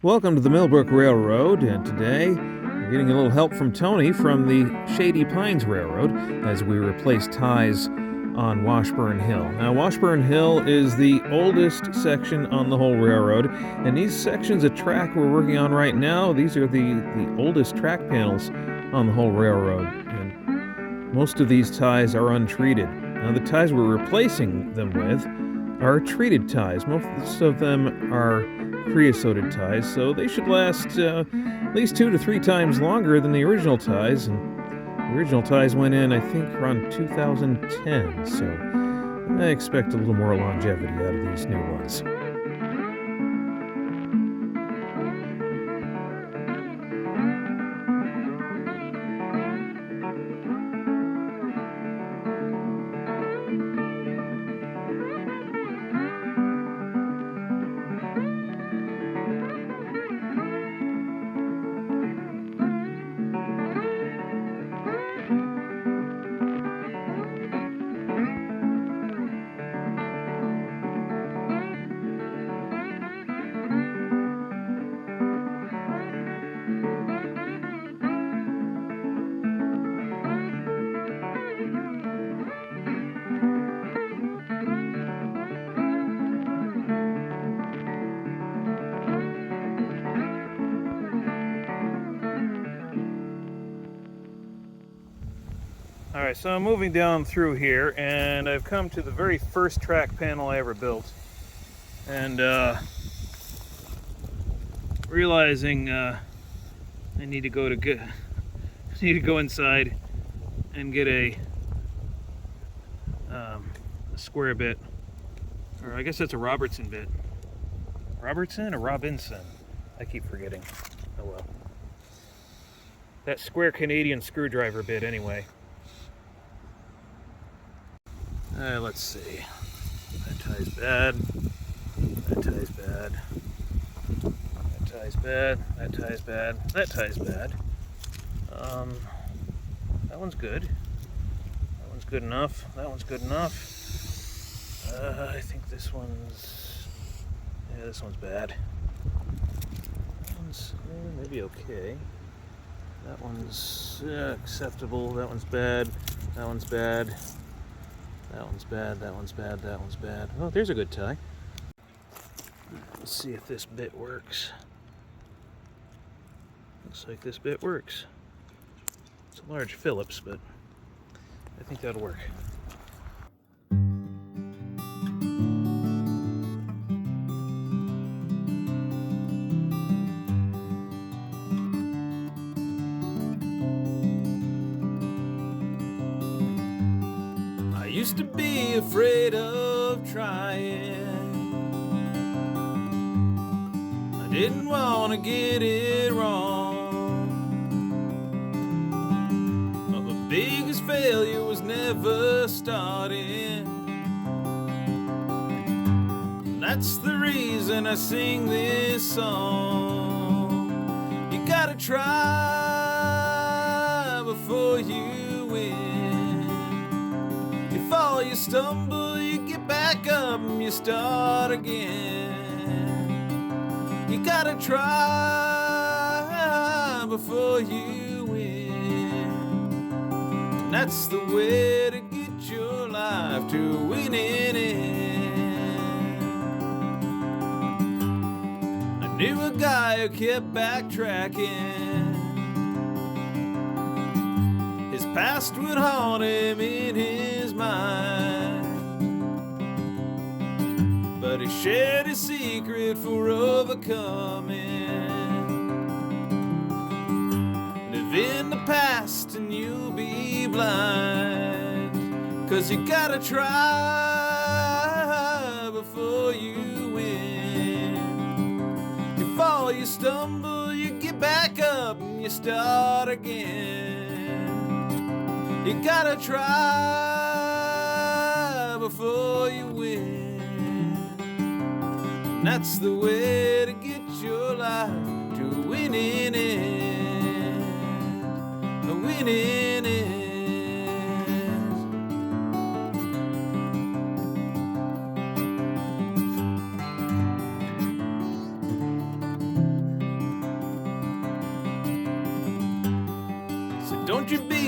Welcome to the Brook Railroad, and today we're getting a little help from Tony from the Shady Pines Railroad as we replace ties on Washburn Hill. Now, Washburn Hill is the oldest section on the whole railroad, and these sections of track we're working on right now, these are the oldest track panels on the whole railroad, and most of these ties are untreated. Now, the ties we're replacing them with are treated ties. Most of them are creosoted ties, so they should last at least 2 to 3 times longer than the original ties. And the original ties went in, I think, around 2010, so I expect a little more longevity out of these new ones. Alright, so I'm moving down through here, and I've come to the very first track panel I ever built, and realizing I need to go inside and get a square bit, or I guess that's a Robertson bit. Robertson or Robinson? I keep forgetting. Oh well. That square Canadian screwdriver bit, anyway. Let's see. That tie's bad. That tie's bad. That tie's bad. That tie's bad. That tie's bad. That one's good. That one's good enough. That one's good enough. I think this one's... yeah, this one's bad. That one's maybe okay. That one's acceptable. That one's bad. That one's bad. That one's bad, that one's bad, that one's bad. Oh, there's a good tie. Let's see if this bit works. Looks like this bit works. It's a large Phillips, but I think that'll work. Used to be afraid of trying. I didn't want to get it wrong. But the biggest failure was never starting. That's the reason I sing this song. You gotta try before you win. Fall, you stumble, you get back up and you start again. You gotta try before you win. And that's the way to get your life to winning it. I knew a guy who kept backtracking. His past would haunt him in his mind, but he shared his secret for overcoming. Live in the past and you'll be blind, 'cause you gotta try before you win. You fall, you stumble, you get back up and you start again. You gotta try before you win. And that's the way to get your life to winning it. Winning it.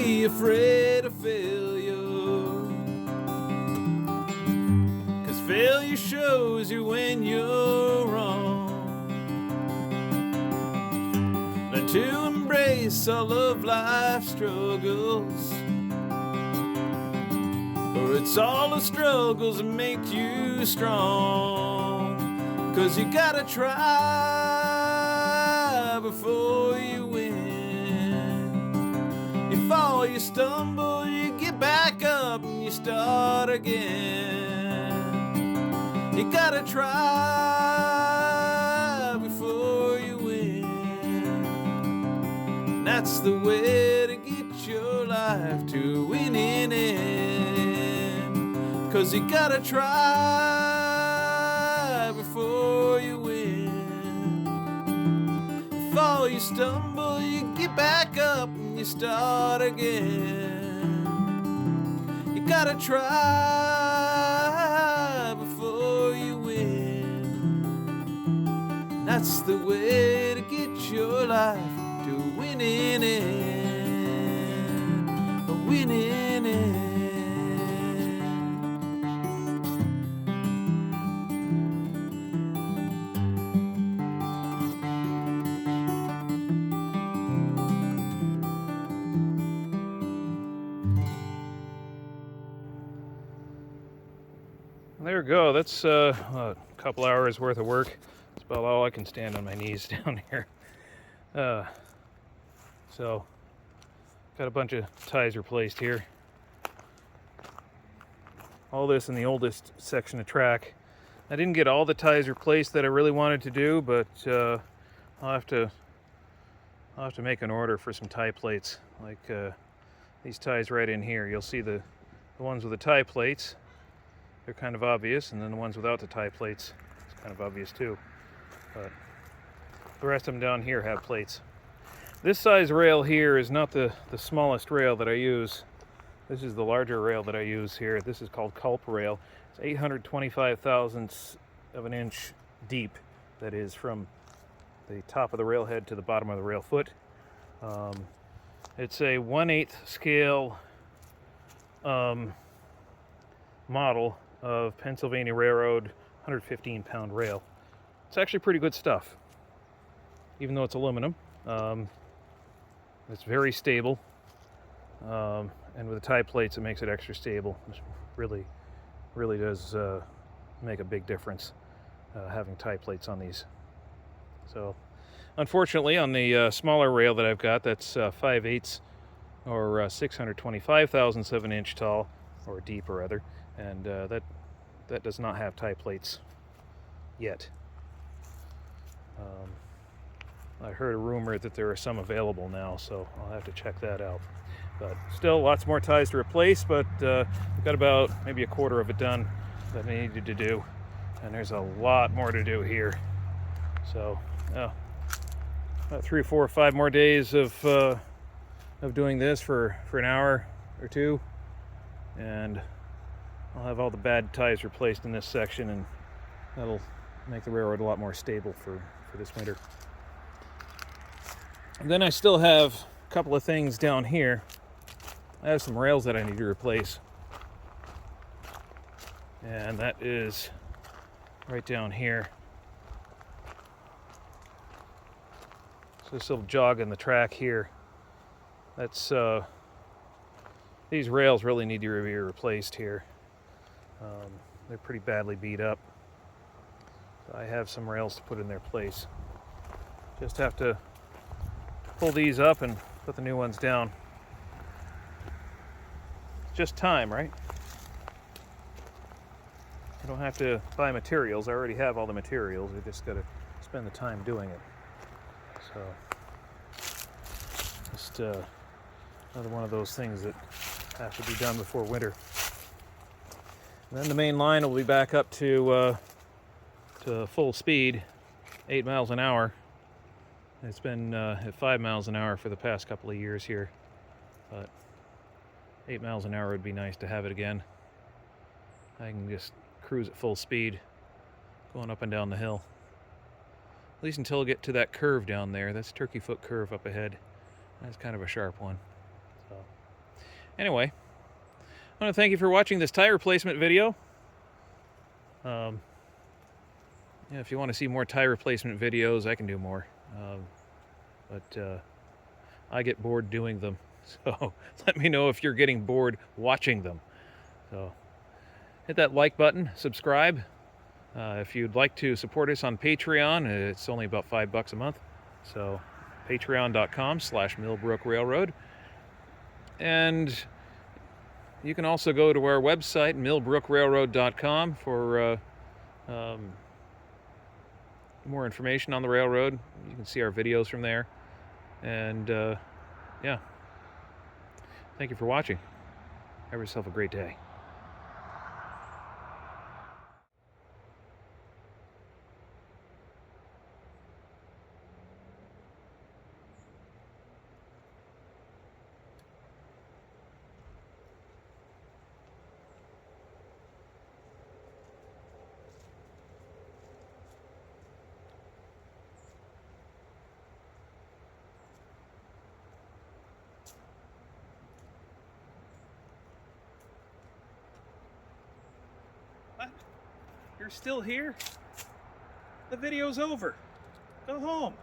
be afraid of failure, 'cause failure shows you when you're wrong. Learn to embrace all of life's struggles, for it's all the struggles that make you strong. 'Cause you gotta try before you win. You fall, you stumble, you get back up and you start again. You gotta try before you win. And that's the way to get your life to winning end. 'Cause you gotta try before you win. You fall, you stumble, you get back up and you start again. You gotta try before you win. That's the way to get your life to winning end. A winning end. There we go. That's a couple hours worth of work. It's about all I can stand on my knees down here. So, got a bunch of ties replaced here. All this in the oldest section of track. I didn't get all the ties replaced that I really wanted to do, but I'll have to make an order for some tie plates. Like these ties right in here. You'll see the ones with the tie plates. They're kind of obvious, and then the ones without the tie plates, it's kind of obvious too. But the rest of them down here have plates. This size rail here is not the smallest rail that I use. This is the larger rail that I use here. This is called Culp Rail. It's 825 thousandths of an inch deep. That is from the top of the railhead to the bottom of the rail foot. It's a 1/8 scale model of Pennsylvania Railroad 115-pound rail. It's actually pretty good stuff, even though it's aluminum. It's very stable, and with the tie plates, it makes it extra stable. It really does make a big difference having tie plates on these. So, unfortunately, on the smaller rail that I've got, that's 5/8 or 625 thousandths of an inch tall, or deep, or rather, and that does not have tie plates yet. I heard a rumor that there are some available now, so I'll have to check that out. But still, lots more ties to replace, but we've got about maybe a quarter of it done that I needed to do, and there's a lot more to do here. So, about 3 or 4 or 5 more days of doing this for an hour or two, and I'll have all the bad ties replaced in this section, and that'll make the railroad a lot more stable for this winter. And then I still have a couple of things down here. I have some rails that I need to replace, and that is right down here. So this little jog in the track here, that's these rails really need to be replaced here. They're pretty badly beat up. So I have some rails to put in their place. Just have to pull these up and put the new ones down. Just time, right? I don't have to buy materials. I already have all the materials. I just got to spend the time doing it. So, just another one of those things that have to be done before winter. And then the main line will be back up to full speed, 8 miles an hour. It's been at 5 miles an hour for the past couple of years here, but 8 miles an hour would be nice to have it again. I can just cruise at full speed, going up and down the hill. At least until I get to that curve down there. That's Turkey Foot Curve up ahead. That's kind of a sharp one. So Anyway, I want to thank you for watching this tire replacement video. Yeah, if you want to see more tire replacement videos, I can do more. But I get bored doing them. So let me know if you're getting bored watching them. So hit that like button, subscribe. If you'd like to support us on Patreon, it's only about $5 a month. So patreon.com/Millbrook Railroad. And you can also go to our website, millbrookrailroad.com, for more information on the railroad. You can see our videos from there. And yeah, thank you for watching. Have yourself a great day. What? You're still here? The video's over. Go home.